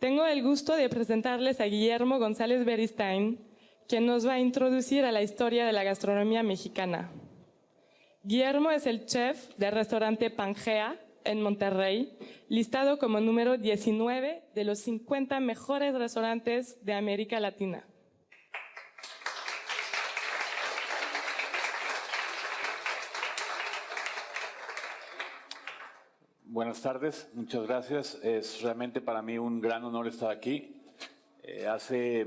Tengo el gusto de presentarles a Guillermo González Beristain, quien nos va a introducir a la historia de la gastronomía mexicana. Guillermo es el chef del restaurante Pangea en Monterrey, listado como número 19 de los 50 mejores restaurantes de América Latina. Buenas tardes, muchas gracias. Es realmente para mí un gran honor estar aquí. Hace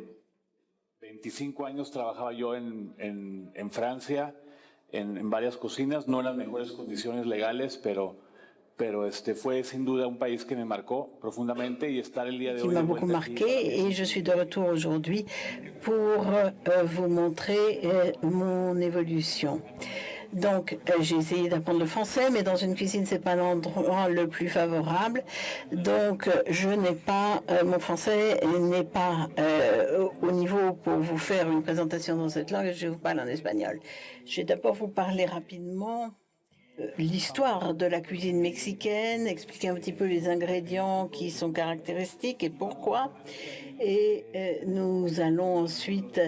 25 años trabajaba yo en Francia, en varias cocinas, no en las mejores condiciones legales, pero fue sin duda un país que me marcó profundamente y estar el día de hoy. Qui m'a beaucoup marqué et je suis de retour aujourd'hui pour vous montrer mon évolution. Donc, j'ai essayé d'apprendre le français, mais dans une cuisine, c'est pas l'endroit le plus favorable. Donc, je n'ai pas, mon français n'est pas au niveau pour vous faire une présentation dans cette langue. Je vous parle en espagnol. Je vais d'abord vous parler rapidement l'histoire de la cuisine mexicaine, expliquer un petit peu les ingrédients qui sont caractéristiques et pourquoi. Et nous allons ensuite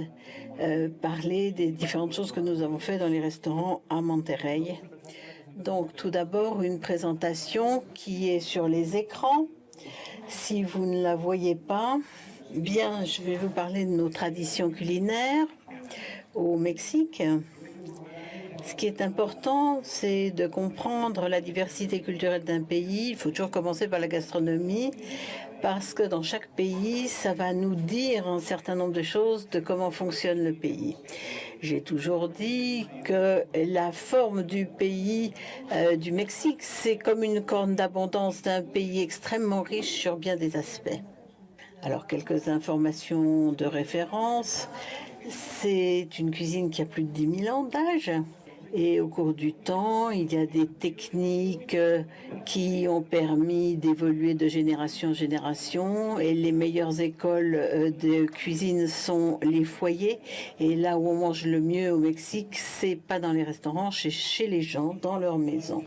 parler des différentes choses que nous avons fait dans les restaurants à Monterrey. Donc tout d'abord une présentation qui est sur les écrans. Si vous ne la voyez pas, bien je vais vous parler de nos traditions culinaires au Mexique. Ce qui est important, c'est de comprendre la diversité culturelle d'un pays. Il faut toujours commencer par la gastronomie, parce que dans chaque pays, ça va nous dire un certain nombre de choses de comment fonctionne le pays. J'ai toujours dit que la forme du pays du Mexique, c'est comme une corne d'abondance d'un pays extrêmement riche sur bien des aspects. Alors, quelques informations de référence. C'est une cuisine qui a plus de 10 000 ans d'âge. Et au cours du temps, il y a des techniques qui ont permis d'évoluer de génération en génération. Et les meilleures écoles de cuisine sont les foyers. Et là où on mange le mieux au Mexique, c'est pas dans les restaurants, c'est chez les gens, dans leur maison.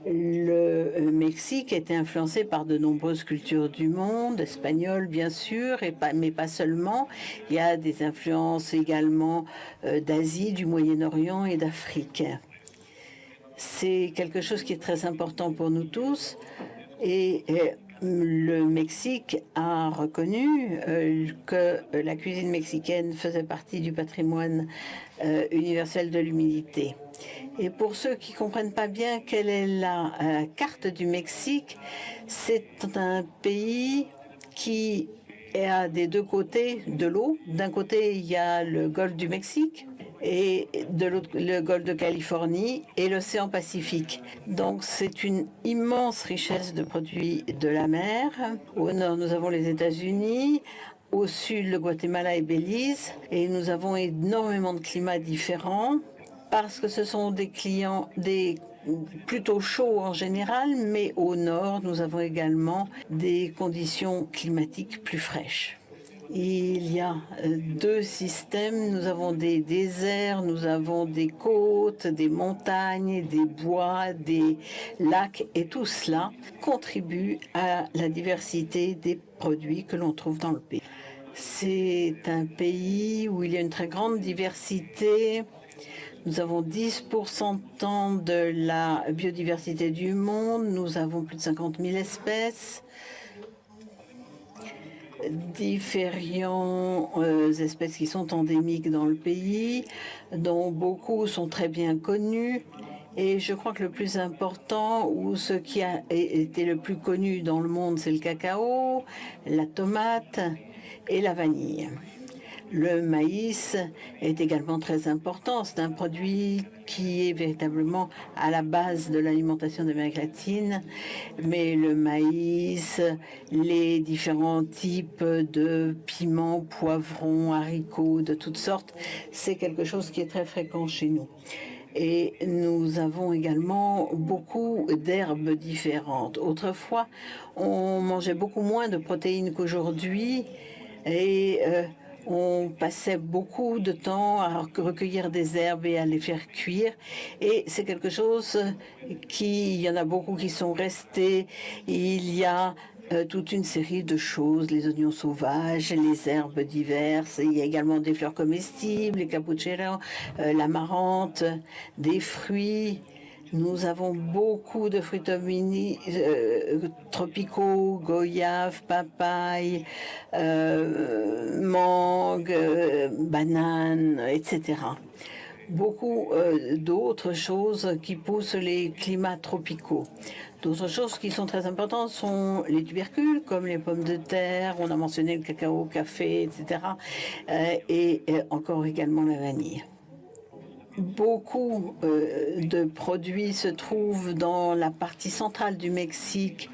Le Mexique était influencé par de nombreuses cultures du monde, espagnoles bien sûr, mais pas seulement. Il y a des influences également d'Asie, du Moyen-Orient et d'Afrique. C'est quelque chose qui est très important pour nous tous et le Mexique a reconnu que la cuisine mexicaine faisait partie du patrimoine universel de l'humanité. Et pour ceux qui ne comprennent pas bien quelle est la carte du Mexique, c'est un pays qui est à des deux côtés de l'eau. D'un côté, il y a le golfe du Mexique et de l'autre, le golfe de Californie et l'océan Pacifique. Donc, c'est une immense richesse de produits de la mer. Au nord, nous avons les États-Unis. Au sud, le Guatemala et Belize. Et nous avons énormément de climats différents parce que ce sont des clients, plutôt chauds en général, mais au nord, nous avons également des conditions climatiques plus fraîches. Il y a deux systèmes, nous avons des déserts, nous avons des côtes, des montagnes, des bois, des lacs, et tout cela contribue à la diversité des produits que l'on trouve dans le pays. C'est un pays où il y a une très grande diversité. Nous avons 10% de la biodiversité du monde, nous avons plus de 50 000 espèces, différentes espèces qui sont endémiques dans le pays, dont beaucoup sont très bien connues. Et je crois que le plus important, ou ce qui a été le plus connu dans le monde, c'est le cacao, la tomate et la vanille. Le maïs est également très important. C'est un produit qui est véritablement à la base de l'alimentation d'Amérique latine. Mais le maïs, les différents types de piments, poivrons, haricots, de toutes sortes, c'est quelque chose qui est très fréquent chez nous. Et nous avons également beaucoup d'herbes différentes. Autrefois, on mangeait beaucoup moins de protéines qu'aujourd'hui. Et on passait beaucoup de temps à recueillir des herbes et à les faire cuire. Et c'est quelque chose il y en a beaucoup qui sont restés. Il y a toute une série de choses, les oignons sauvages, les herbes diverses. Il y a également des fleurs comestibles, les capucheros, l'amarante, des fruits. Nous avons beaucoup de fruits tropicaux, goyaves, papayes, mangues, bananes, etc. Beaucoup d'autres choses qui poussent les climats tropicaux. D'autres choses qui sont très importantes sont les tubercules, comme les pommes de terre, on a mentionné le cacao, le café, etc. Et encore également la vanille. Beaucoup de produits se trouvent dans la partie centrale du Mexique,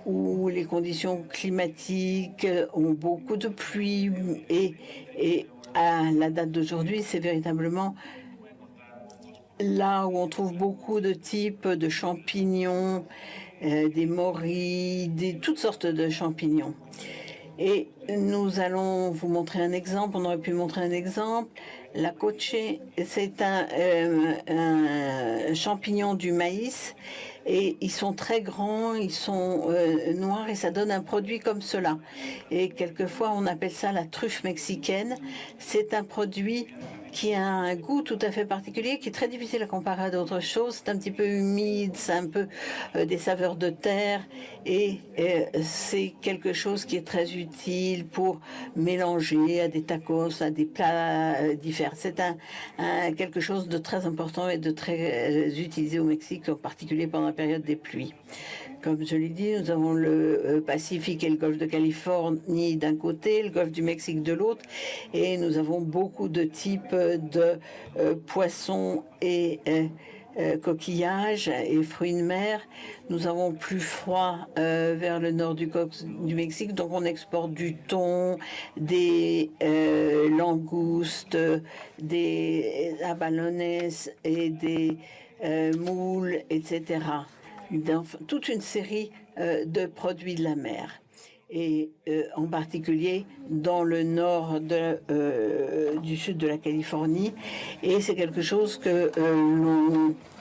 où les conditions climatiques ont beaucoup de pluie. Et à la date d'aujourd'hui, c'est véritablement là où on trouve beaucoup de types de champignons, des morilles, toutes sortes de champignons. Et nous allons vous montrer un exemple. On aurait pu montrer un exemple. La coche, c'est un champignon du maïs. Et ils sont très grands, ils sont noirs et ça donne un produit comme cela. Et quelquefois, on appelle ça la truffe mexicaine. C'est un produit qui a un goût tout à fait particulier, qui est très difficile à comparer à d'autres choses. C'est un petit peu humide, c'est un peu des saveurs de terre et c'est quelque chose qui est très utile pour mélanger à des tacos, à des plats différents. C'est quelque chose de très important et de très utilisé au Mexique, en particulier pendant la période des pluies. Comme je l'ai dit, nous avons le Pacifique et le golfe de Californie d'un côté, le golfe du Mexique de l'autre, et nous avons beaucoup de types de poissons et coquillages et fruits de mer. Nous avons plus froid vers le nord du Mexique, donc on exporte du thon, des langoustes, des abalones et des moules, etc. Dans toute une série de produits de la mer. Et en particulier dans le nord du sud de la Californie. Et c'est quelque chose que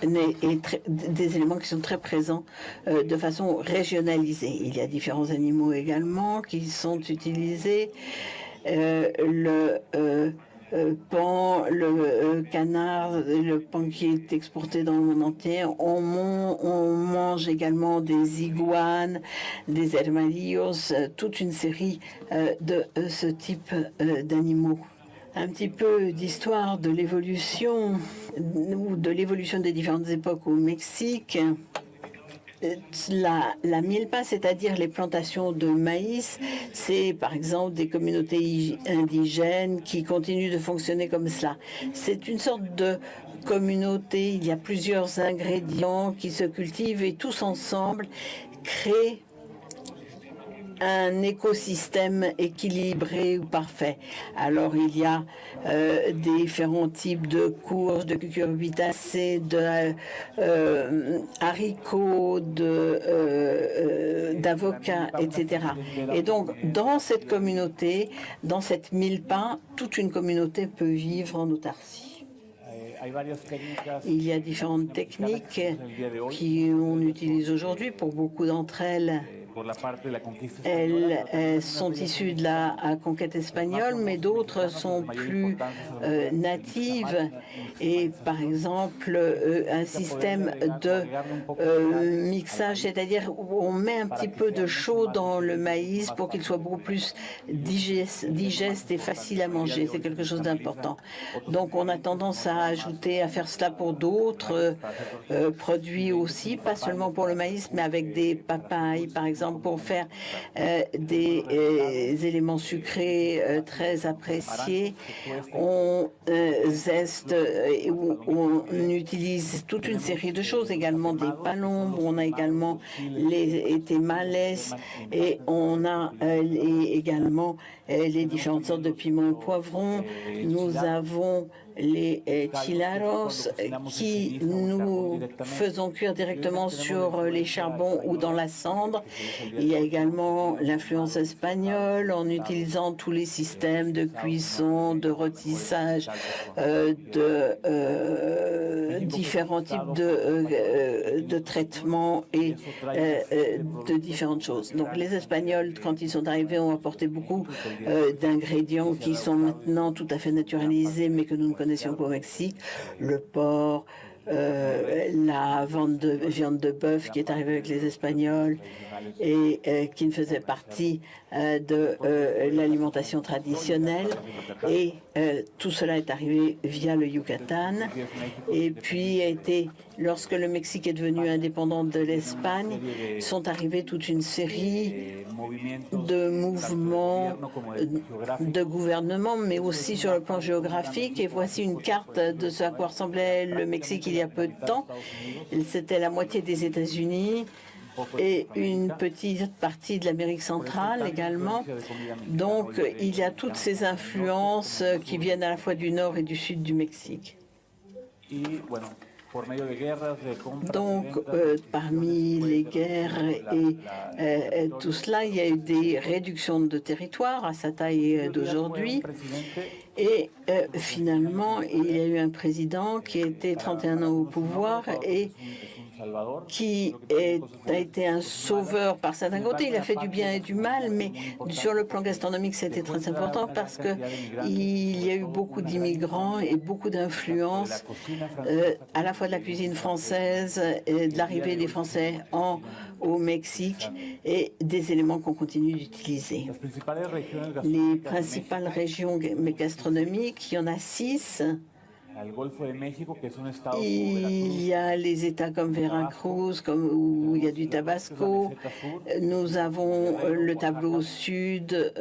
des éléments qui sont très présents de façon régionalisée. Il y a différents animaux également qui sont utilisés. Le pan, le canard, le pan qui est exporté dans le monde entier. On mange également des iguanes, des armadillos, toute une série de ce type d'animaux. Un petit peu d'histoire de l'évolution des différentes époques au Mexique. La milpa, c'est-à-dire les plantations de maïs, c'est par exemple des communautés indigènes qui continuent de fonctionner comme cela. C'est une sorte de communauté, il y a plusieurs ingrédients qui se cultivent et tous ensemble créent un écosystème équilibré ou parfait. Alors, il y a différents types de courges, de cucurbitacées, de haricots, d'avocats, etc. Et donc, dans cette communauté, dans cette milpa, toute une communauté peut vivre en autarcie. Il y a différentes techniques qu'on utilise aujourd'hui. Pour beaucoup d'entre elles, elles sont issues de la conquête espagnole, mais d'autres sont plus natives. Et par exemple, un système de mixage, c'est-à-dire où on met un petit peu de chaud dans le maïs pour qu'il soit beaucoup plus digeste et facile à manger. C'est quelque chose d'important. Donc on a tendance à faire cela pour d'autres produits aussi, pas seulement pour le maïs, mais avec des papayes, par exemple, pour faire des éléments sucrés très appréciés. On zeste, on utilise toute une série de choses, également des palombres, on a également les tamales et on a également les différentes sortes de piments et poivrons. Nous avons les chilaros qui nous faisons cuire directement sur les charbons ou dans la cendre. Il y a également l'influence espagnole en utilisant tous les systèmes de cuisson, de rôtissage, de différents types de traitements et de différentes choses. Donc les Espagnols, quand ils sont arrivés, ont apporté beaucoup d'ingrédients qui sont maintenant tout à fait naturalisés, mais que nous ne connaissions pas au Mexique. Le porc, la vente de viande de bœuf qui est arrivée avec les Espagnols et qui ne faisait partie de l'alimentation traditionnelle. Et tout cela est arrivé via le Yucatan. Et puis, lorsque le Mexique est devenu indépendant de l'Espagne, sont arrivés toute une série de mouvements de gouvernement, mais aussi sur le plan géographique. Et voici une carte de ce à quoi ressemblait le Mexique il y a peu de temps. C'était la moitié des États-Unis et une petite partie de l'Amérique centrale également. Donc, il y a toutes ces influences qui viennent à la fois du nord et du sud du Mexique. Donc, parmi les guerres et tout cela, il y a eu des réductions de territoire à sa taille d'aujourd'hui. Et finalement, il y a eu un président qui était 31 ans au pouvoir et qui a été un sauveur par certains côtés. Il a fait du bien et du mal, mais sur le plan gastronomique, c'était très important parce qu'il y a eu beaucoup d'immigrants et beaucoup d'influences, à la fois de la cuisine française et de l'arrivée des Français au Mexique et des éléments qu'on continue d'utiliser. Les principales régions gastronomiques, il y en a 6. Il y a les États comme Veracruz, où il y a du Tabasco. Nous avons le tableau au sud,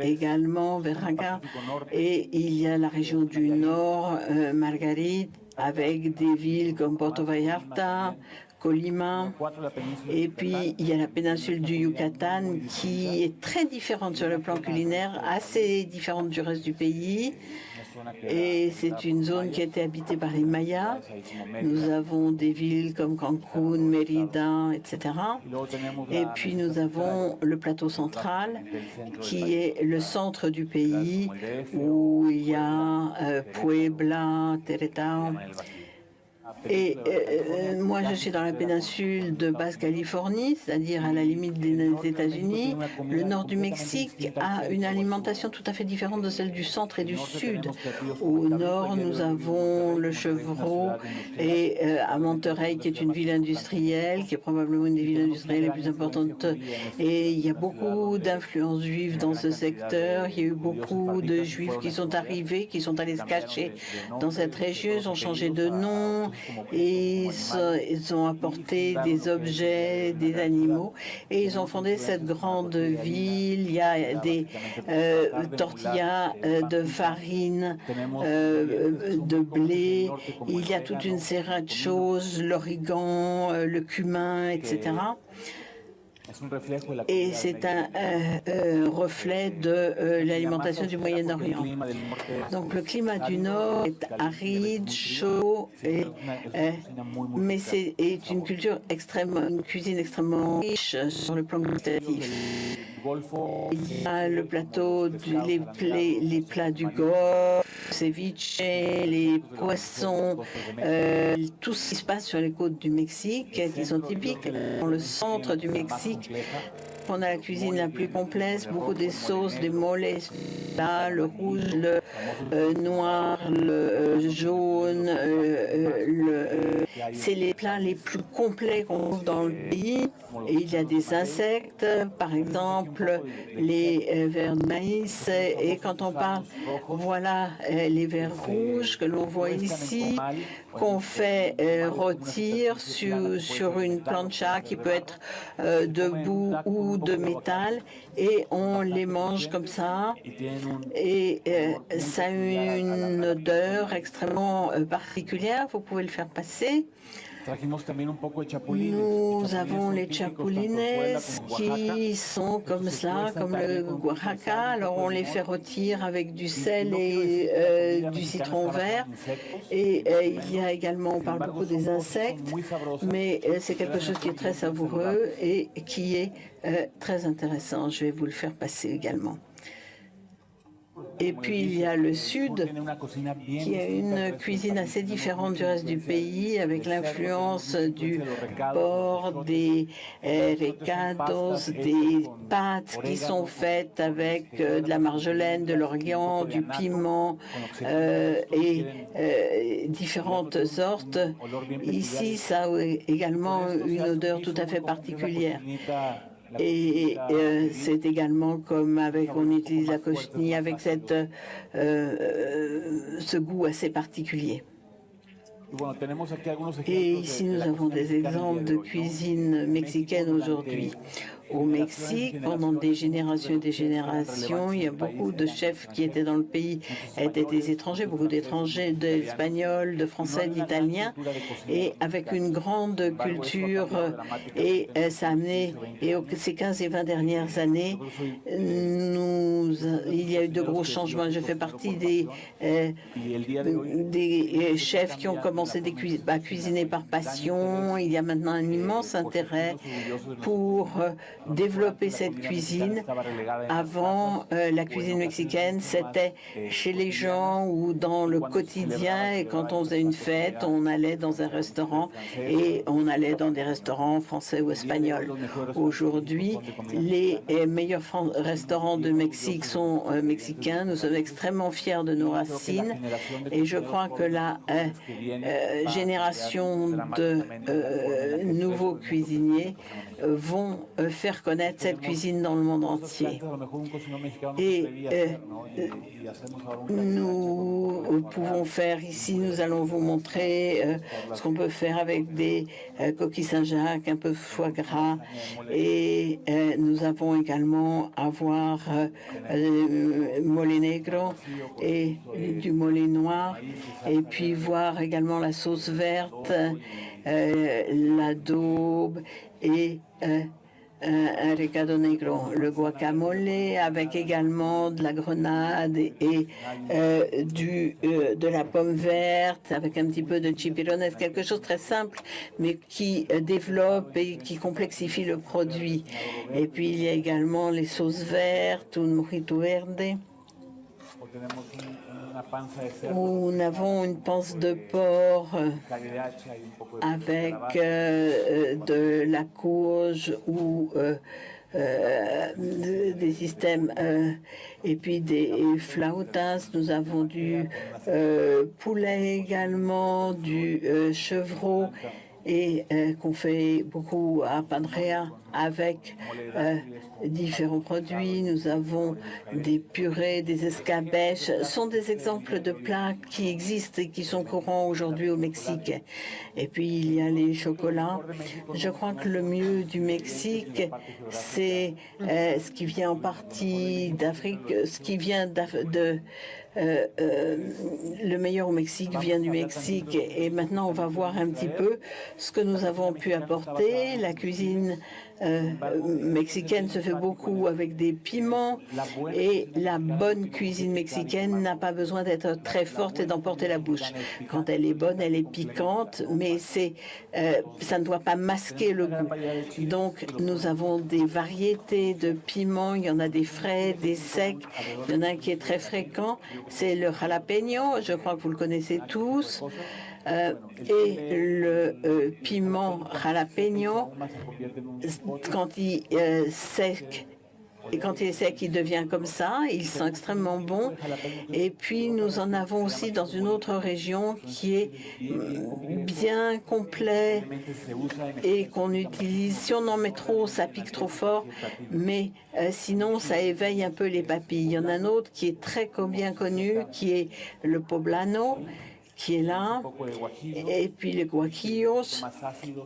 également, Veracruz. Et il y a la région du nord, Margarit, avec des villes comme Puerto Vallarta, Colima. Et puis, il y a la péninsule du Yucatan qui est très différente sur le plan culinaire, assez différente du reste du pays. Et c'est une zone qui a été habitée par les Mayas. Nous avons des villes comme Cancún, Mérida, etc. Et puis nous avons le plateau central, qui est le centre du pays, où il y a Puebla, Querétaro. Et moi, je suis dans la péninsule de Basse-Californie, c'est-à-dire à la limite des États-Unis. Le nord du Mexique a une alimentation tout à fait différente de celle du centre et du sud. Au nord, nous avons le chevreau et à Monterrey, qui est une ville industrielle, qui est probablement une des villes industrielles les plus importantes. Et il y a beaucoup d'influences juives dans ce secteur. Il y a eu beaucoup de juifs qui sont arrivés, qui sont allés se cacher dans cette région. Ils ont changé de nom. Et ils ont apporté des objets, des animaux, et ils ont fondé cette grande ville. Il y a des tortillas de farine, de blé. Il y a toute une série de choses, l'origan, le cumin, etc. Et c'est un reflet de l'alimentation du Moyen-Orient. Donc le climat du Nord est aride, chaud, mais c'est une cuisine extrêmement riche sur le plan gustatif. Il y a le plateau, les plats du Golfe, ceviche, les poissons, tout ce qui se passe sur les côtes du Mexique, qui sont typiques. Dans le centre du Mexique, on a la cuisine la plus complexe, beaucoup des sauces, des moles, là, le rouge, le noir, le jaune. C'est les plats les plus complets qu'on trouve dans le pays. Et il y a des insectes, par exemple les vers de maïs. Et quand on parle, voilà les vers rouges que l'on voit ici, qu'on fait rôtir sur une plancha qui peut être debout ou de métal, et on les mange comme ça. Et ça a une odeur extrêmement particulière. Vous pouvez le faire passer. Nous avons les chapulines qui sont comme cela, comme le Oaxaca. Alors on les fait rôtir avec du sel et du citron vert. Et il y a également, on parle beaucoup des insectes, mais c'est quelque chose qui est très savoureux et qui est très intéressant. Je vais vous le faire passer également. Et puis il y a le sud, qui a une cuisine assez différente du reste du pays, avec l'influence du porc, des recados, des pâtes qui sont faites avec de la marjolaine, de l'origan, du piment et différentes sortes. Ici, ça a également une odeur tout à fait particulière. Et c'est également comme avec, on utilise la cochenille avec ce goût assez particulier. Et ici, nous avons des exemples de cuisine mexicaine aujourd'hui. Au Mexique, pendant des générations et des générations, il y a beaucoup de chefs qui étaient dans le pays, étaient des étrangers, beaucoup d'étrangers, d'Espagnols, de Français, d'Italiens, et avec une grande culture. Et ça a amené, et ces 15 et 20 dernières années, il y a eu de gros changements. Je fais partie des chefs qui ont commencé à cuisiner par passion. Il y a maintenant un immense intérêt pour développer cette cuisine. Avant, la cuisine mexicaine, c'était chez les gens ou dans le quotidien. Et quand on faisait une fête, on allait dans un restaurant et on allait dans des restaurants français ou espagnols. Aujourd'hui, les meilleurs restaurants de Mexique sont mexicains. Nous sommes extrêmement fiers de nos racines et je crois que la génération de nouveaux cuisiniers vont faire connaître cette cuisine dans le monde entier. Et nous pouvons faire ici, nous allons vous montrer ce qu'on peut faire avec des coquilles Saint-Jacques, un peu de foie gras. Et nous avons également mole negro et du mole noir. Et puis voir également la sauce verte, l'adobe et un recado negro, le guacamole avec également de la grenade et de la pomme verte avec un petit peu de chipirones, quelque chose de très simple mais qui développe et qui complexifie le produit. Et puis il y a également les sauces vertes ou le mojito verde. Nous avons une panse de porc avec de la courge ou des systèmes et puis des flautas. Nous avons du poulet également, du chevreau et qu'on fait beaucoup à Padrea avec différents produits. Nous avons des purées, des escabeches. Ce sont des exemples de plats qui existent et qui sont courants aujourd'hui au Mexique. Et puis, il y a les chocolats. Je crois que le mieux du Mexique, c'est ce qui vient en partie d'Afrique, ce qui vient le meilleur au Mexique vient du Mexique. Et maintenant, on va voir un petit peu ce que nous avons pu apporter. La cuisine mexicaine se fait beaucoup avec des piments et la bonne cuisine mexicaine n'a pas besoin d'être très forte et d'emporter la bouche. Quand elle est bonne, elle est piquante, mais ça ne doit pas masquer le goût. Donc, nous avons des variétés de piments. Il y en a des frais, des secs. Il y en a un qui est très fréquent. C'est le jalapeño. Je crois que vous le connaissez tous. Et le piment jalapeño, quand il est sec, il devient comme ça, il sent extrêmement bon. Et puis nous en avons aussi dans une autre région qui est bien complet et qu'on utilise. Si on en met trop, ça pique trop fort, mais sinon ça éveille un peu les papilles. Il y en a un autre qui est très bien connu, qui est le poblano, qui est là, et puis le guajillos,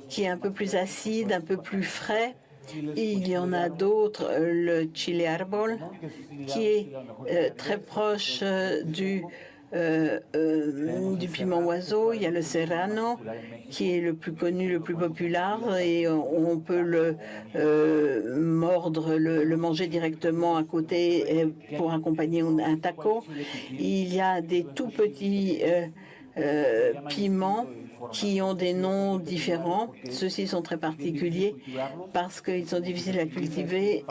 qui est un peu plus acide, un peu plus frais. Et il y en a d'autres, le chile árbol, qui est très proche du du piment oiseau. Il y a le serrano qui est le plus connu, le plus populaire et on peut le mordre, le manger directement à côté pour accompagner un taco. Il y a des tout petits piments qui ont des noms différents. Ceux-ci sont très particuliers parce qu'ils sont difficiles à cultiver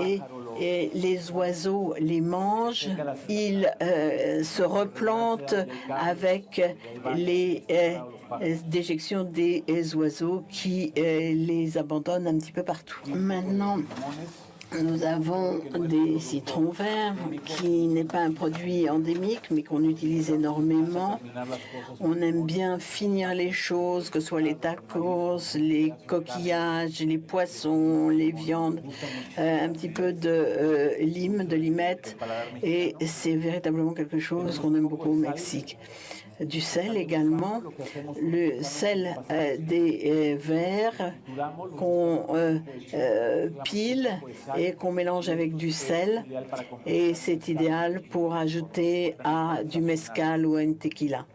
et les oiseaux les mangent. Ils se replantent avec les déjections des oiseaux qui les abandonnent un petit peu partout. Maintenant, nous avons des citrons verts qui n'est pas un produit endémique mais qu'on utilise énormément. On aime bien finir les choses, que ce soit les tacos, les coquillages, les poissons, les viandes, un petit peu de lime, de limette et c'est véritablement quelque chose qu'on aime beaucoup au Mexique. Du sel également, le sel des verres qu'on pile et qu'on mélange avec du sel et c'est idéal pour ajouter à du mezcal ou à une tequila.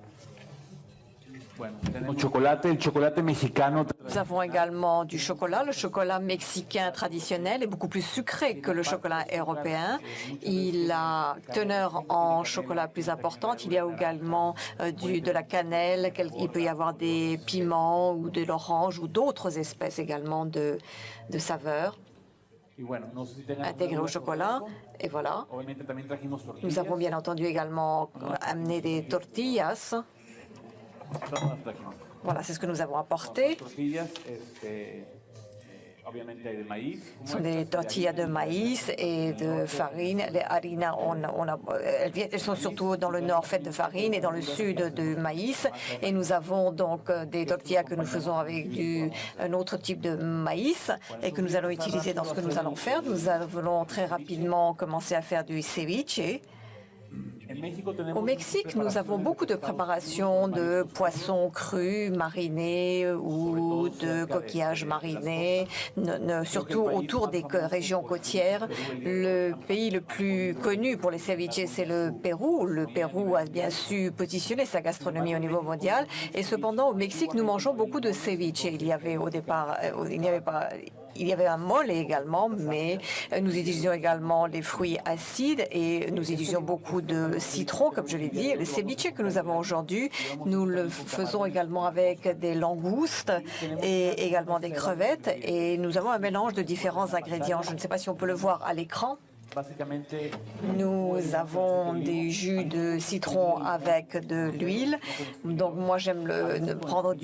Nous avons également du chocolat. Le chocolat mexicain traditionnel est beaucoup plus sucré que le chocolat européen. Il a teneur en chocolat plus importante. Il y a également de la cannelle. Il peut y avoir des piments ou de l'orange ou d'autres espèces également de saveurs intégrées au chocolat. Et voilà. Nous avons bien entendu également amené des tortillas. Voilà, c'est ce que nous avons apporté. Ce sont des tortillas de maïs et de farine. Les harinas, elles sont surtout dans le nord faites de farine et dans le sud de maïs. Et nous avons donc des tortillas que nous faisons avec un autre type de maïs et que nous allons utiliser dans ce que nous allons faire. Nous allons très rapidement commencer à faire du ceviche. Au Mexique, nous avons beaucoup de préparations de poissons crus marinés ou de coquillages marinés, surtout autour des régions côtières. Le pays le plus connu pour les ceviches, c'est le Pérou. Le Pérou a bien su positionner sa gastronomie au niveau mondial. Et cependant, au Mexique, nous mangeons beaucoup de ceviche. Il y avait au départ, il y avait un mole également, mais nous utilisions également les fruits acides et nous utilisions beaucoup de citron, comme je l'ai dit. Le ceviche que nous avons aujourd'hui, nous le faisons également avec des langoustes et également des crevettes. Et nous avons un mélange de différents ingrédients. Je ne sais pas si on peut le voir à l'écran. Nous avons des jus de citron avec de l'huile. Donc moi j'aime prendre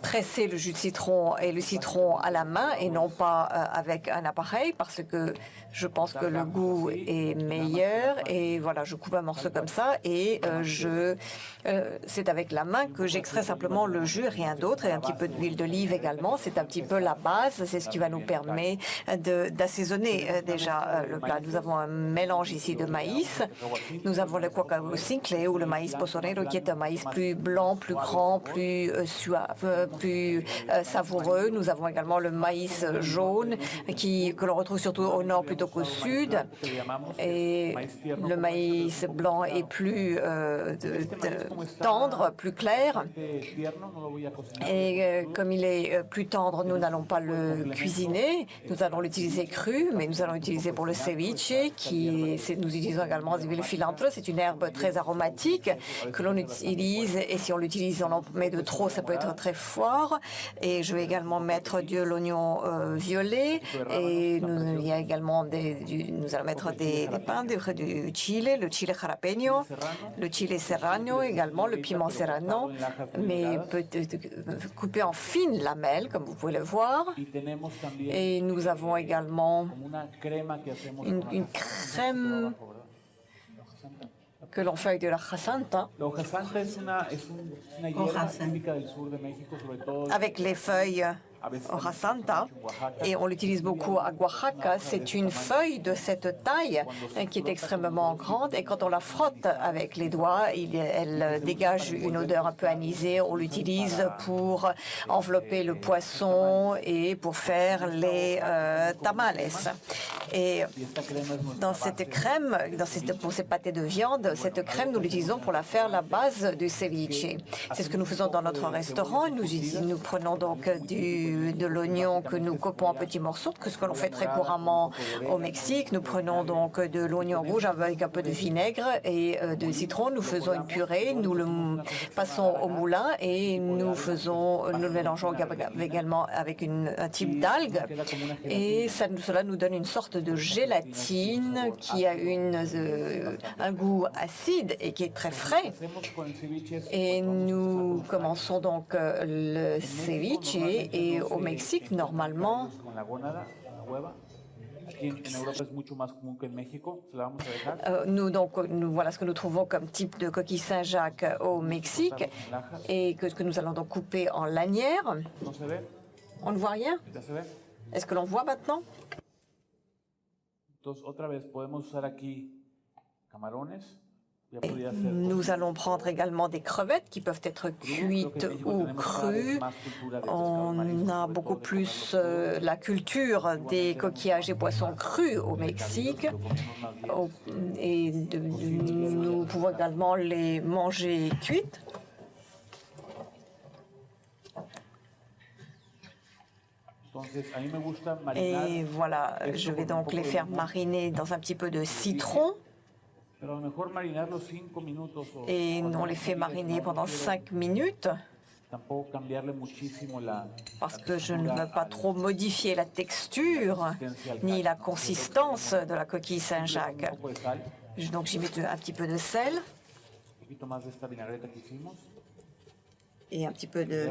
presser le jus de citron et le citron à la main et non pas avec un appareil parce que je pense que le goût est meilleur. Et voilà, je coupe un morceau comme ça et c'est avec la main que j'extrais simplement le jus, rien d'autre, et un petit peu d'huile d'olive également. C'est un petit peu la base, c'est ce qui va nous permettre d'assaisonner déjà le plat. Nous avons un mélange ici de maïs. Nous avons le guacamole cincle ou le maïs pozonero qui est un maïs plus blanc, plus grand, plus suave, plus savoureux. Nous avons également le maïs jaune que l'on retrouve surtout au nord plutôt qu'au sud. Et le maïs blanc est plus tendre, plus clair. Et comme il est plus tendre, nous n'allons pas le cuisiner. Nous allons l'utiliser cru, mais nous allons l'utiliser pour le ceviche, nous utilisons également de l'huile filantre. C'est une herbe très aromatique que l'on utilise, et si on l'utilise, on en met de trop, ça peut être très fort. Et je vais également mettre de l'oignon violet, et il y a également nous allons mettre des pains, du chile, le chile jalapeño, le chile serrano également, le piment serrano, mais coupé en fines lamelles, comme vous pouvez le voir. Et nous avons également une crème que l'on fait de la jasanta, avec les feuilles Hora Santa, et on l'utilise beaucoup à Oaxaca. C'est une feuille de cette taille qui est extrêmement grande, et quand on la frotte avec les doigts, elle dégage une odeur un peu anisée. On l'utilise pour envelopper le poisson et pour faire les tamales. Et dans cette crème, pour ces pâtés de viande, cette crème, nous l'utilisons pour la faire la base du ceviche. C'est ce que nous faisons dans notre restaurant. Nous prenons donc de l'oignon que nous coupons en petits morceaux, ce que l'on fait très couramment au Mexique. Nous prenons donc de l'oignon rouge avec un peu de vinaigre et de citron. Nous faisons une purée, nous le passons au moulin et nous le mélangeons également avec un type d'algue. Et cela nous donne une sorte de gélatine qui a un goût acide et qui est très frais. Et nous commençons donc le ceviche, et au Mexique, normalement, voilà ce que nous trouvons comme type de coquille Saint-Jacques au Mexique, et que nous allons donc couper en lanières. On ne voit rien? Est-ce que l'on voit maintenant? Nous allons prendre également des crevettes qui peuvent être cuites ou crues. On a beaucoup plus la culture des coquillages et poissons crus au Mexique. Et nous pouvons également les manger cuites. Et voilà, je vais donc les faire mariner dans un petit peu de citron. Et on les fait mariner pendant 5 minutes. Parce que je ne veux pas trop modifier la texture ni la consistance de la coquille Saint-Jacques. Donc j'y mets un petit peu de sel et un petit peu de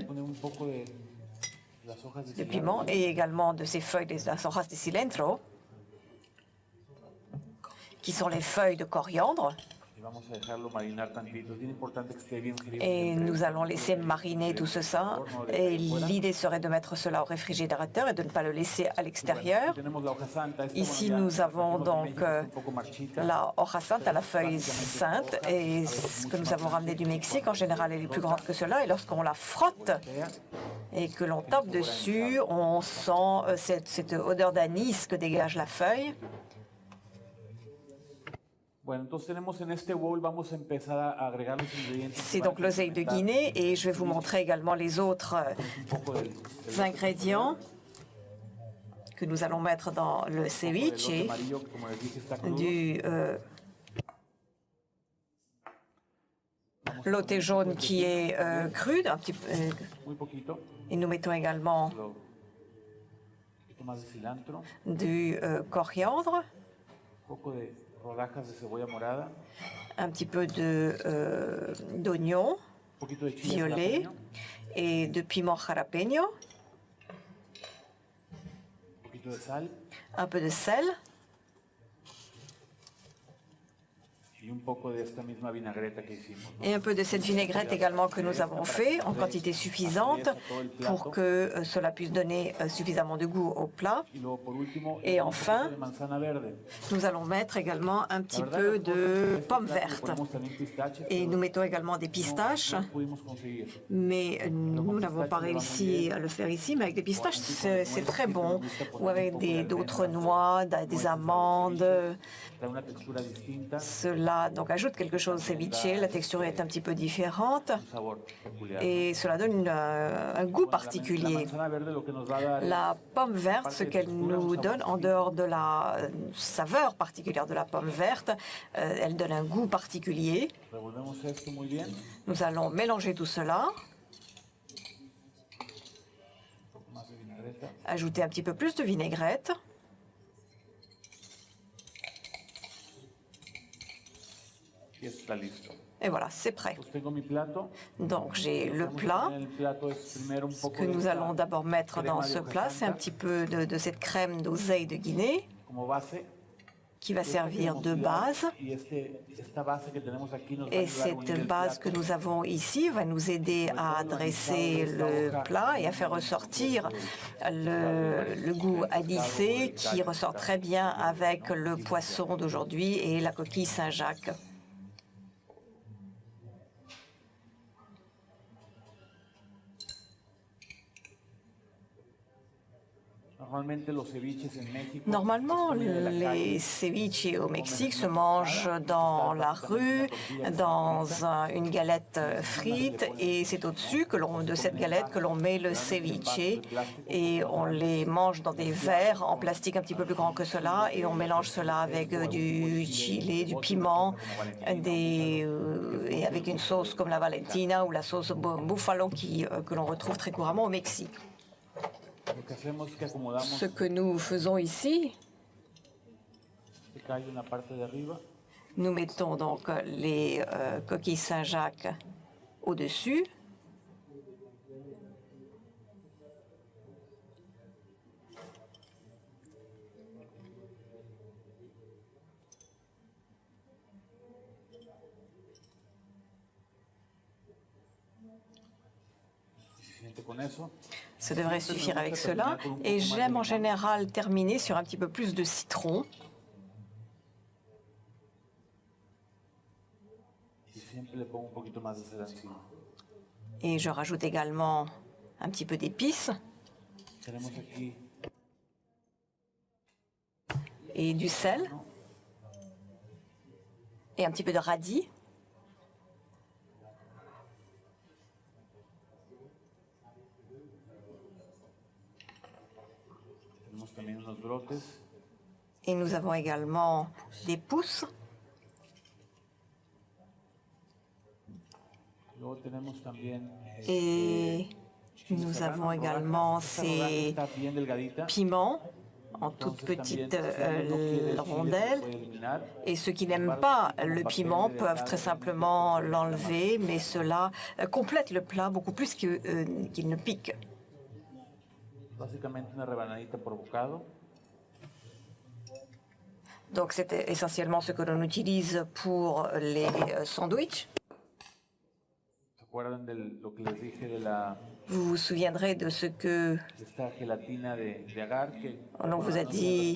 piment, et également de ces feuilles de las hojas de cilantro, qui sont les feuilles de coriandre. Et nous allons laisser mariner tout ça. Et l'idée serait de mettre cela au réfrigérateur et de ne pas le laisser à l'extérieur. Ici, nous avons donc la hoja santa, la feuille sainte, et ce que nous avons ramené du Mexique. En général, elle est plus grande que cela. Et lorsqu'on la frotte et que l'on tape dessus, on sent cette odeur d'anis que dégage la feuille. C'est donc l'oseille de Guinée, et je vais vous montrer également les autres ingrédients que nous allons mettre dans le ceviche. Du loté jaune qui est cru, un petit peu, et nous mettons également du coriandre, un petit peu d'oignon violet et de piment jalapeño, un peu de sel et un peu de cette vinaigrette également que nous avons fait en quantité suffisante pour que cela puisse donner suffisamment de goût au plat. Et enfin, nous allons mettre également un petit peu de pommes vertes. Et nous mettons également des pistaches, mais nous n'avons pas réussi à le faire ici, mais avec des pistaches, c'est très bon, ou avec d'autres noix, des amandes. Cela donc ajoute quelque chose au ceviche, la texture est un petit peu différente et cela donne un goût particulier. La pomme verte, ce qu'elle nous donne, en dehors de la saveur particulière de la pomme verte, elle donne un goût particulier. Nous allons mélanger tout cela, ajouter un petit peu plus de vinaigrette. Et voilà, c'est prêt. Donc j'ai le plat. Ce que nous allons d'abord mettre dans ce plat, c'est un petit peu de cette crème d'oseille de Guinée qui va servir de base. Et cette base que nous avons ici va nous aider à dresser le plat et à faire ressortir le goût anisé qui ressort très bien avec le poisson d'aujourd'hui et la coquille Saint-Jacques. Normalement, les ceviches au Mexique se mangent dans la rue, dans une galette frite, et c'est au-dessus de cette galette que l'on met le ceviche, et on les mange dans des verres en plastique un petit peu plus grand que cela, et on mélange cela avec du chili, du piment, et avec une sauce comme la Valentina ou la sauce buffalo que l'on retrouve très couramment au Mexique. Ce que nous faisons ici, nous mettons donc les coquilles Saint-Jacques au-dessus. Ça devrait suffire avec cela. Et j'aime en général terminer sur un petit peu plus de citron. Et je rajoute également un petit peu d'épices. Et du sel. Et un petit peu de radis. Et nous avons également des pousses. Et nous avons également ces piments en toutes petites rondelles. Et ceux qui n'aiment pas le piment peuvent très simplement l'enlever, mais cela complète le plat beaucoup plus qu'il ne pique. Donc c'est essentiellement ce que l'on utilise pour les sandwichs. Vous vous souviendrez de ce que on vous a dit,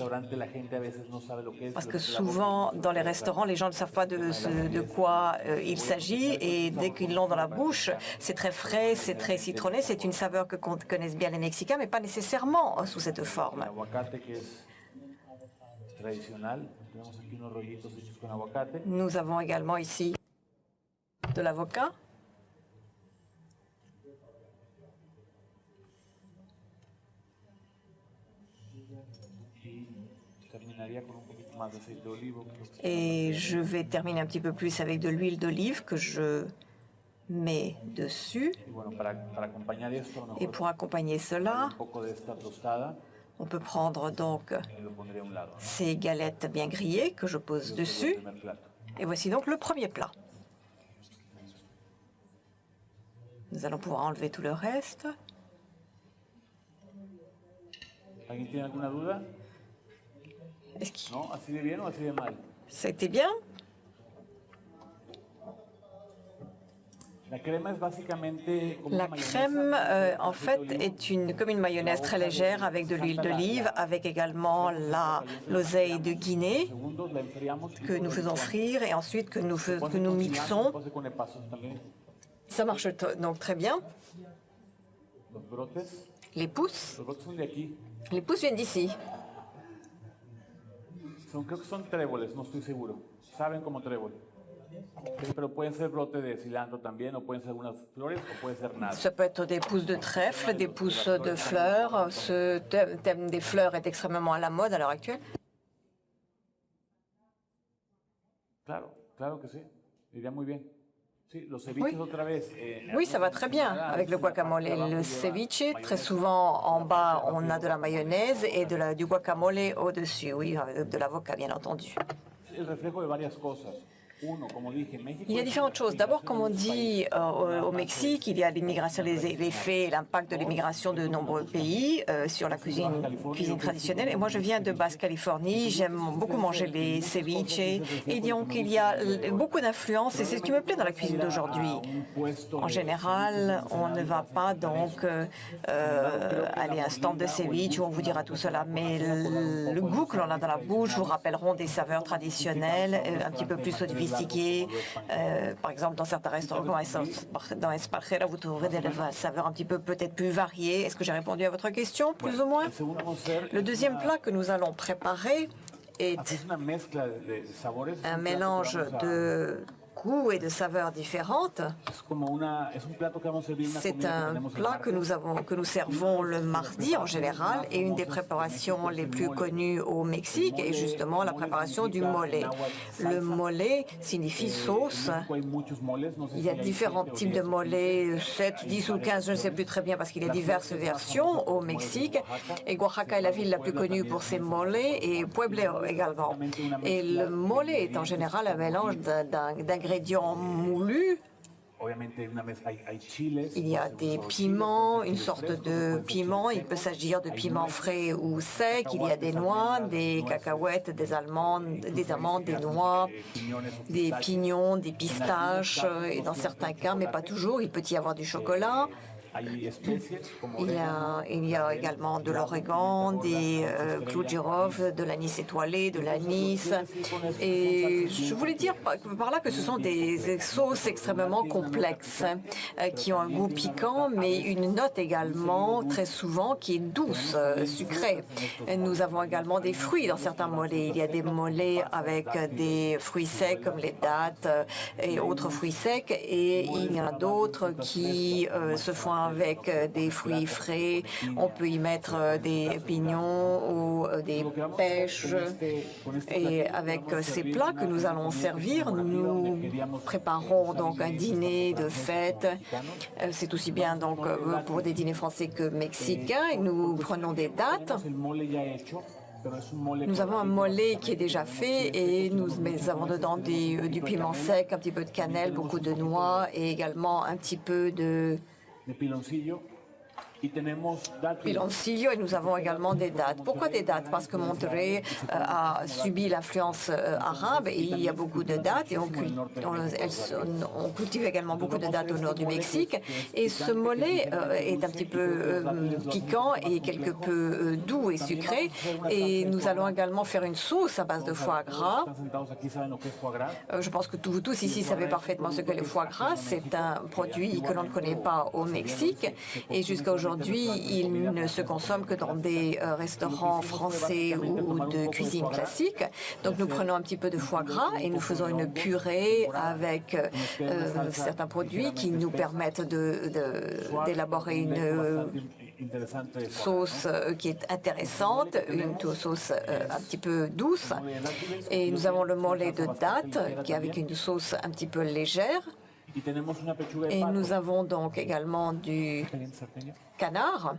parce que souvent dans les restaurants, les gens ne savent pas de quoi il s'agit, et dès qu'ils l'ont dans la bouche, c'est très frais, c'est très citronné, c'est une saveur que connaissent bien les Mexicains, mais pas nécessairement sous cette forme. Nous avons également ici de l'avocat. Et je vais terminer un petit peu plus avec de l'huile d'olive que je mets dessus. Et pour accompagner cela, on peut prendre donc ces galettes bien grillées que je pose dessus. Et voici donc le premier plat. Nous allons pouvoir enlever tout le reste. Non, así de bien o así de mal? C'était bien. La crème, en fait, est comme une mayonnaise très légère avec de l'huile d'olive, avec également l'oseille de Guinée que nous faisons frire et ensuite que nous mixons. Ça marche donc très bien. Les pousses. Les pousses viennent d'ici. Creo que son tréboles, no estoy seguro. Saben como trébol. Pero pueden ser brotes de cilantro también, o pueden ser algunas flores, o puede ser nada. Ça peut être des pousses de trèfle, des pousses de fleurs. Ce thème des fleurs est extrêmement à la mode à l'heure actuelle. Claro que sí. Iría muy bien. Oui, ça va très bien avec le guacamole. Le ceviche, très souvent en bas, on a de la mayonnaise et du guacamole au-dessus. Oui, avec de l'avocat, bien entendu. Il y a différentes choses. D'abord, comme on dit au Mexique, il y a l'immigration, l'effet et l'impact de l'immigration de nombreux pays sur la cuisine traditionnelle. Et moi, je viens de Basse-Californie. J'aime beaucoup manger les ceviches. Et donc, il y a beaucoup d'influence. Et c'est ce qui me plaît dans la cuisine d'aujourd'hui. En général, on ne va pas donc aller à un stand de ceviche où on vous dira tout cela. Mais le goût que l'on a dans la bouche vous rappelleront des saveurs traditionnelles, un petit peu plus sophistiquées. Par exemple, dans certains restaurants, dans Esparjera, vous trouverez des saveurs un petit peu peut-être plus variées. Est-ce que j'ai répondu à votre question, plus ou moins? Le deuxième plat que nous allons préparer est un mélange de goûts et de saveurs différentes. C'est un plat que nous servons le mardi en général, et une des préparations les plus connues au Mexique est justement la préparation du mole. Le mole signifie sauce. Il y a différents types de mole, 7, 10 ou 15, je ne sais plus très bien parce qu'il y a diverses versions au Mexique. Et Oaxaca est la ville la plus connue pour ses moles, et Puebla également. Et le mole est en général un mélange d'ingrédients moulus. Il y a des piments, une sorte de piment. Il peut s'agir de piments frais ou secs. Il y a des noix, des cacahuètes, des amandes, des noix, des pignons, des pistaches. Et dans certains cas, mais pas toujours, il peut y avoir du chocolat. Il y a également de l'origan, des clous de girofle, de l'anis étoilé, de l'anis. Et je voulais dire par là que ce sont des sauces extrêmement complexes qui ont un goût piquant, mais une note également très souvent qui est douce, sucrée. Nous avons également des fruits dans certains mollets. Il y a des mollets avec des fruits secs comme les dattes et autres fruits secs, et il y en a d'autres qui se font avec des fruits frais. On peut y mettre des pignons ou des pêches. Et avec ces plats que nous allons servir, nous préparons donc un dîner de fête. C'est aussi bien donc pour des dîners français que mexicains. Nous prenons des dates. Nous avons un mollet qui est déjà fait, et nous avons dedans du piment sec, un petit peu de cannelle, beaucoup de noix, et également un petit peu de piloncillo, et nous avons également des dattes. Pourquoi des dattes? Parce que Monterrey a subi l'influence arabe, et il y a beaucoup de dattes, et on cultive également beaucoup de dattes au nord du Mexique. Et ce mollet est un petit peu piquant et quelque peu doux et sucré. Et nous allons également faire une sauce à base de foie gras. Je pense que vous tous ici savez parfaitement ce que le foie gras. C'est un produit que l'on ne connaît pas au Mexique, et jusqu'à aujourd'hui, il ne se consomme que dans des restaurants français ou de cuisine classique. Donc nous prenons un petit peu de foie gras et nous faisons une purée avec certains produits qui nous permettent d'élaborer une sauce qui est intéressante, une sauce un petit peu douce. Et nous avons le mollet de date qui est avec une sauce un petit peu légère. Et nous avons donc également du canard.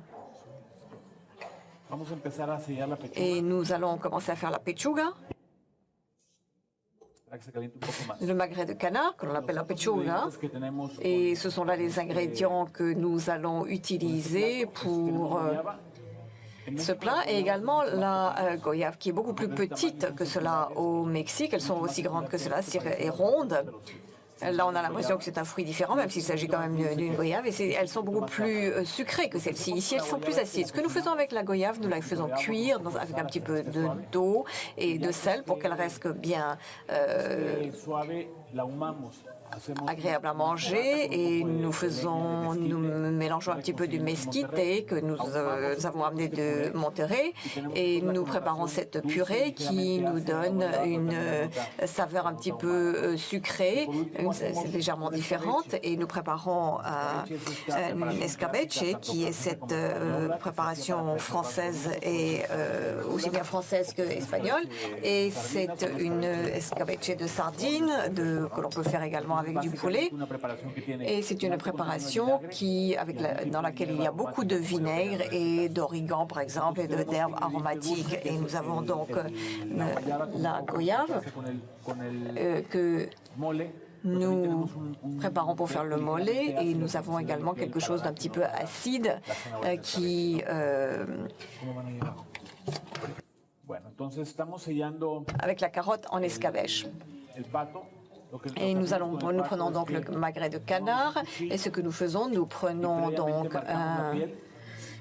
Et nous allons commencer à faire la pechuga. Le magret de canard, que l'on appelle la pechuga. Et ce sont là les ingrédients que nous allons utiliser pour ce plat, et également la goyave, qui est beaucoup plus petite que cela au Mexique. Elles sont aussi grandes que cela et rondes. Là, on a l'impression que c'est un fruit différent, même s'il s'agit quand même d'une goyave. Et elles sont beaucoup plus sucrées que celles-ci. Ici, elles sont plus acides. Ce que nous faisons avec la goyave, nous la faisons cuire avec un petit peu d'eau et de sel pour qu'elle reste bien agréable à manger, et nous mélangeons un petit peu du mesquite que nous avons amené de Monterrey, et nous préparons cette purée qui nous donne une saveur un petit peu sucrée, légèrement différente, et nous préparons un escabeche qui est cette préparation française, et aussi bien française que espagnole, et c'est une escabeche de sardines que l'on peut faire également avec du poulet, et c'est une préparation dans laquelle il y a beaucoup de vinaigre et d'origan par exemple, et d'herbes aromatiques. Et nous avons donc la goyave que mole. Nous préparons pour faire le mollet et nous avons également quelque chose d'un petit peu acide qui avec la carotte en escabèche. Et nous prenons donc le magret de canard et ce que nous faisons, nous prenons donc un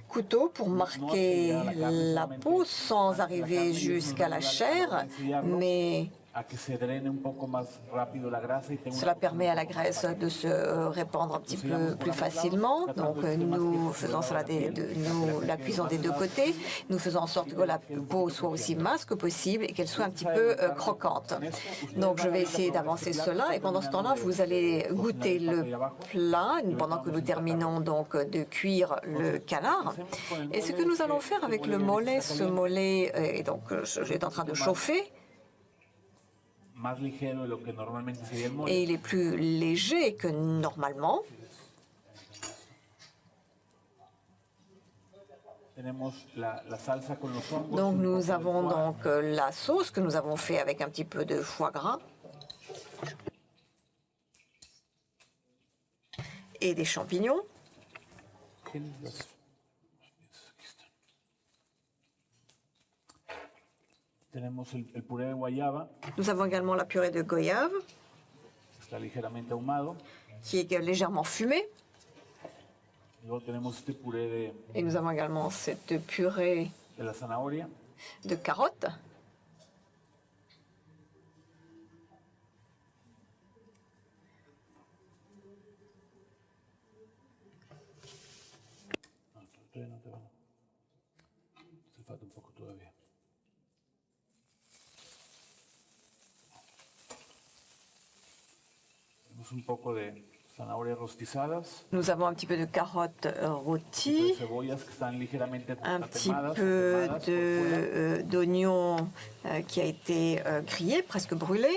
couteau pour marquer la peau sans arriver jusqu'à la chair, mais cela permet à la graisse de se répandre un petit peu plus facilement. Donc nous faisons cela la cuisson des deux côtés. Nous faisons en sorte que la peau soit aussi mince que possible et qu'elle soit un petit peu croquante. Donc je vais essayer d'avancer cela et pendant ce temps-là, vous allez goûter le plat pendant que nous terminons donc de cuire le canard. Et ce que nous allons faire avec le mollet, ce mollet est en train de chauffer. Et il est plus léger que normalement. Donc nous avons donc la sauce que nous avons fait avec un petit peu de foie gras et des champignons. Nous avons également la purée de goyave qui est légèrement fumée. Et nous avons également cette purée de carottes. Nous avons un petit peu de carottes rôties, un petit peu d'oignon qui a été grillé, presque brûlé.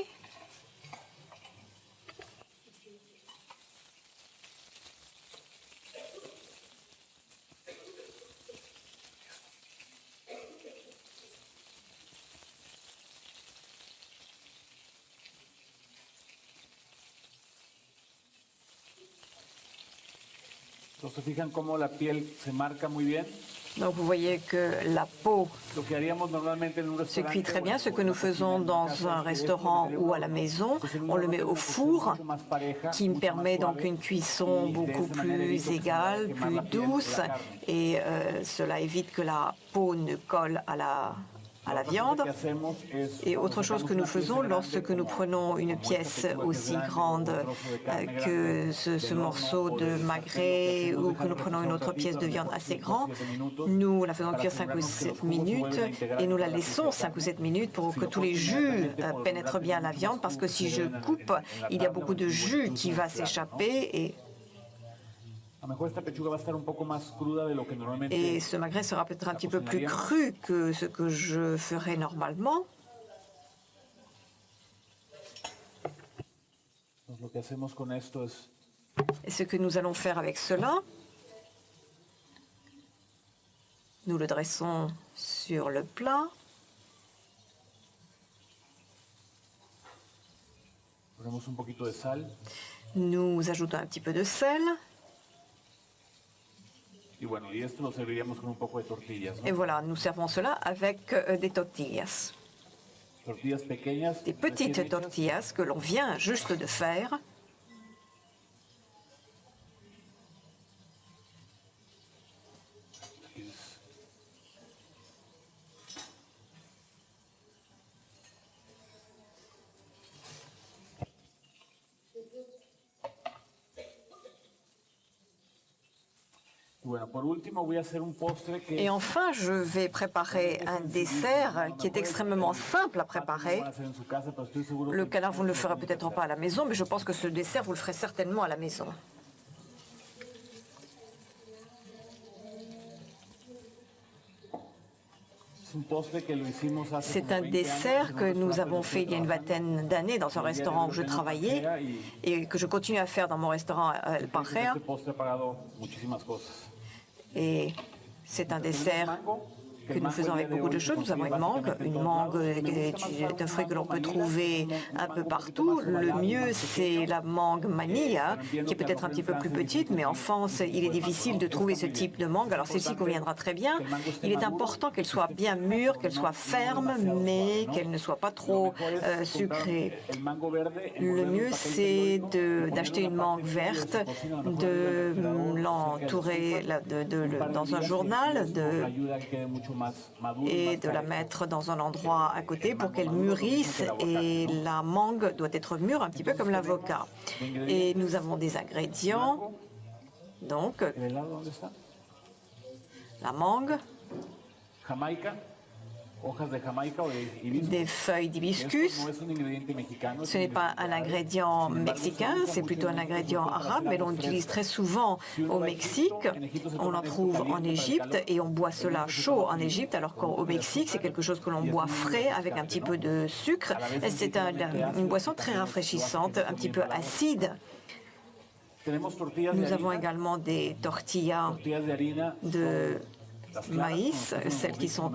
Donc vous voyez que la peau se cuit très bien. Ce que nous faisons dans un restaurant ou à la maison, on le met au four, qui me permet donc une cuisson beaucoup plus égale, plus douce, et cela évite que la peau ne colle à la viande. Et autre chose que nous faisons, lorsque nous prenons une pièce aussi grande que ce morceau de magret ou que nous prenons une autre pièce de viande assez grande, nous la faisons cuire 5 ou 7 minutes et nous la laissons 5 ou 7 minutes pour que tous les jus pénètrent bien la viande, parce que si je coupe, il y a beaucoup de jus qui va s'échapper et ce magret sera peut-être un petit peu plus cru que ce que je ferais normalement. Et ce que nous allons faire avec cela, nous le dressons sur le plat. Nous ajoutons un petit peu de sel. Et voilà, nous servons cela avec des tortillas. Des petites tortillas que l'on vient juste de faire. Et enfin, je vais préparer un dessert qui est extrêmement simple à préparer. Le canard, vous ne le ferez peut-être pas à la maison, mais je pense que ce dessert, vous le ferez certainement à la maison. C'est un dessert que nous avons fait il y a une vingtaine d'années dans un restaurant où je travaillais et que je continue à faire dans mon restaurant El Panjea. Et c'est un dessert que nous faisons avec beaucoup de choses. Nous avons une mangue. Une mangue est un fruit que l'on peut trouver un peu partout. Le mieux, c'est la mangue manilla, qui est peut-être un petit peu plus petite, mais en France, il est difficile de trouver ce type de mangue. Alors celle-ci conviendra très bien. Il est important qu'elle soit bien mûre, qu'elle soit ferme, mais qu'elle ne soit pas trop sucrée. Le mieux, c'est d'acheter une mangue verte, de l'entourer dans un journal et de la mettre dans un endroit à côté pour qu'elle mûrisse. Et la mangue doit être mûre un petit peu comme l'avocat. Et nous avons des ingrédients. Donc, la mangue, des feuilles d'hibiscus. Ce n'est pas un ingrédient mexicain, c'est plutôt un ingrédient arabe, mais l'on l'utilise très souvent au Mexique. On en trouve en Égypte et on boit cela chaud en Égypte, alors qu'au Mexique, c'est quelque chose que l'on boit frais avec un petit peu de sucre. C'est une boisson très rafraîchissante, un petit peu acide. Nous avons également des tortillas de maïs, celles qui sont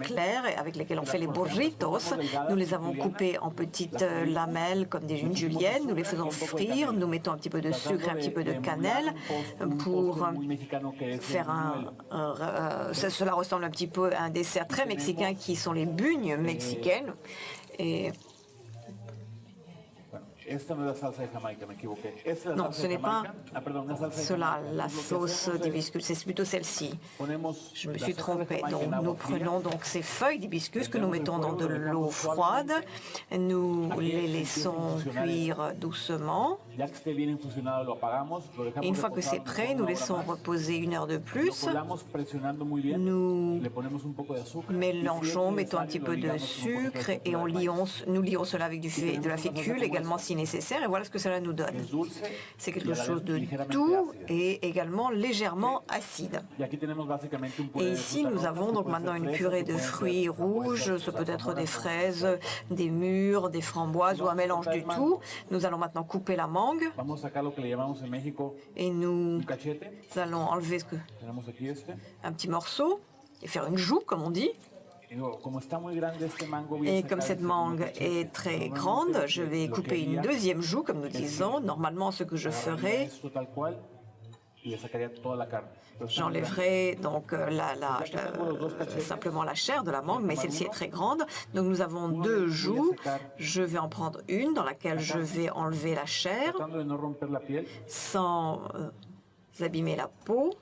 claires et avec lesquelles on fait les burritos. Nous les avons coupées en petites lamelles comme une julienne. Nous les faisons frire. Nous mettons un petit peu de sucre et un petit peu de cannelle pour faire cela ressemble un petit peu à un dessert très mexicain qui sont les bugnes mexicaines. Et non, ce n'est pas cela, la sauce d'hibiscus, c'est plutôt celle-ci. Je me suis trompée. Donc, nous prenons donc ces feuilles d'hibiscus que nous mettons dans de l'eau froide. Nous les laissons cuire doucement. Et une fois que c'est prêt, nous laissons reposer 1 heure de plus. Nous mélangeons, mettons un petit peu de sucre et nous lions cela avec de la fécule également si nécessaire, et voilà ce que cela nous donne. C'est quelque chose de doux et également légèrement acide. Et ici, nous avons donc maintenant une purée de fruits rouges, ce peut être des fraises, des mûres, des framboises ou un mélange du tout. Nous allons maintenant couper la mangue et nous allons enlever un petit morceau et faire une joue, comme on dit. Et comme cette mangue est très grande, je vais couper une deuxième joue, comme nous disons. Normalement, ce que je ferai, j'enlèverai donc simplement la chair de la mangue, mais celle-ci est très grande. Donc nous avons 2 joues. Je vais en prendre une dans laquelle je vais enlever la chair sans abîmer la peau.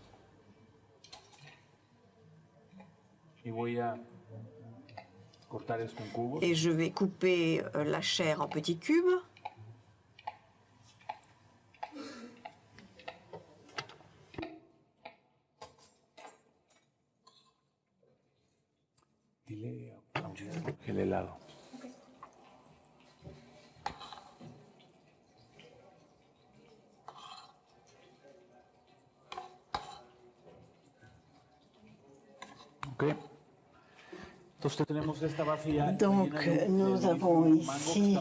Et je vais couper la chair en petits cubes. Okay. Donc, nous avons ici,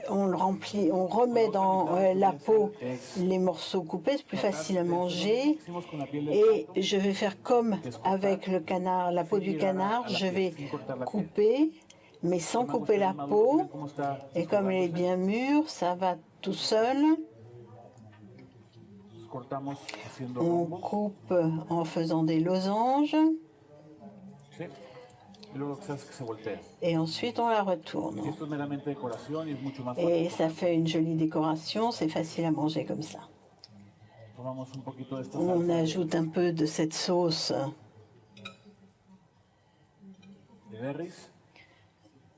on le remplit, on remet dans la peau les morceaux coupés, c'est plus facile à manger. Et je vais faire comme avec le canard, la peau du canard, je vais couper, mais sans couper la peau. Et comme elle est bien mûre, ça va tout seul. On coupe en faisant des losanges. Et ensuite, on la retourne. Et ça fait une jolie décoration, c'est facile à manger comme ça. On ajoute un peu de cette sauce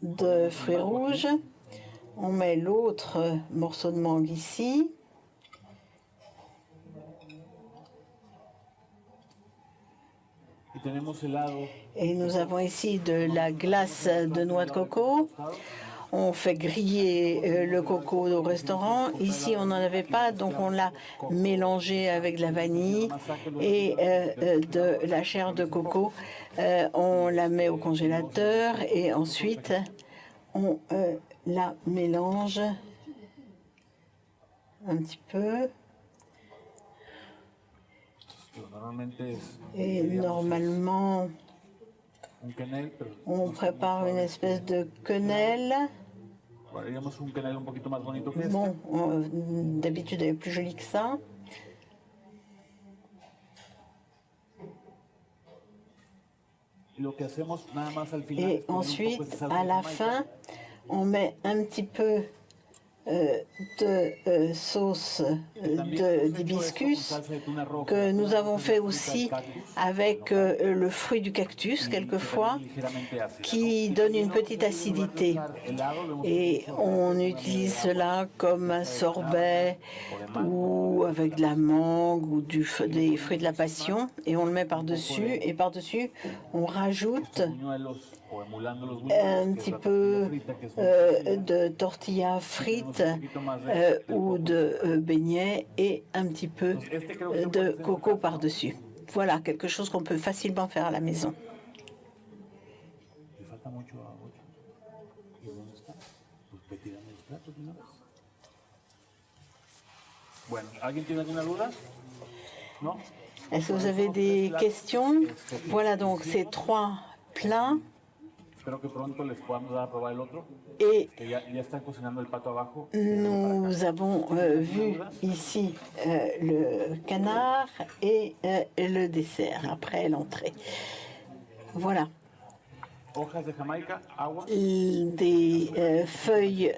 de fruits rouges. On met l'autre morceau de mangue ici. Et nous avons ici de la glace de noix de coco. On fait griller le coco au restaurant. Ici, on n'en avait pas, donc on l'a mélangé avec de la vanille et de la chair de coco. On la met au congélateur et ensuite, on la mélange un petit peu. Et normalement, on prépare une espèce de quenelle. Bon, d'habitude, elle est plus jolie que ça. Et ensuite, à la fin, on met un petit peu de sauce d'hibiscus que nous avons fait aussi avec le fruit du cactus quelquefois qui donne une petite acidité et on utilise cela comme un sorbet ou avec de la mangue ou des fruits de la passion et on le met par-dessus et par-dessus on rajoute un petit peu de tortilla frites ou de beignets et un petit peu de coco par-dessus. Voilà, quelque chose qu'on peut facilement faire à la maison. Est-ce que vous avez des questions? Voilà donc ces 3 plats. Et nous avons vu ici le canard et le dessert après l'entrée. Voilà. Des feuilles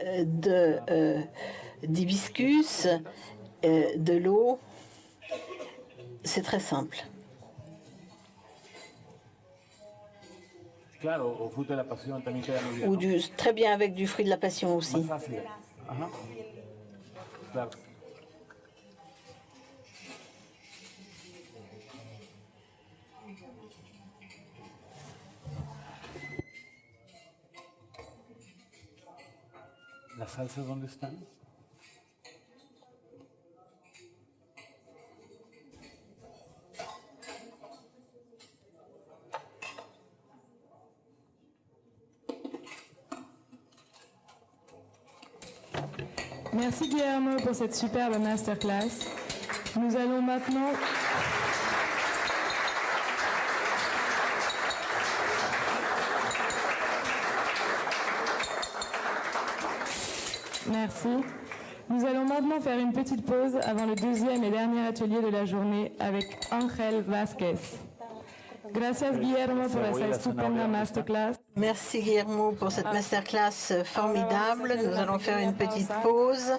d'hibiscus, de l'eau. C'est très simple. Ou très bien avec du fruit de la passion aussi. ¿Las salsas dónde están? Merci Guillermo pour cette superbe masterclass. Nous allons maintenant... Merci. Nous allons maintenant faire une petite pause avant le 2e et dernier atelier de la journée avec Ángel Vázquez. Gracias Guillermo por esa estupenda masterclass. Merci Guillermo pour cette masterclass formidable. Nous allons faire une petite pause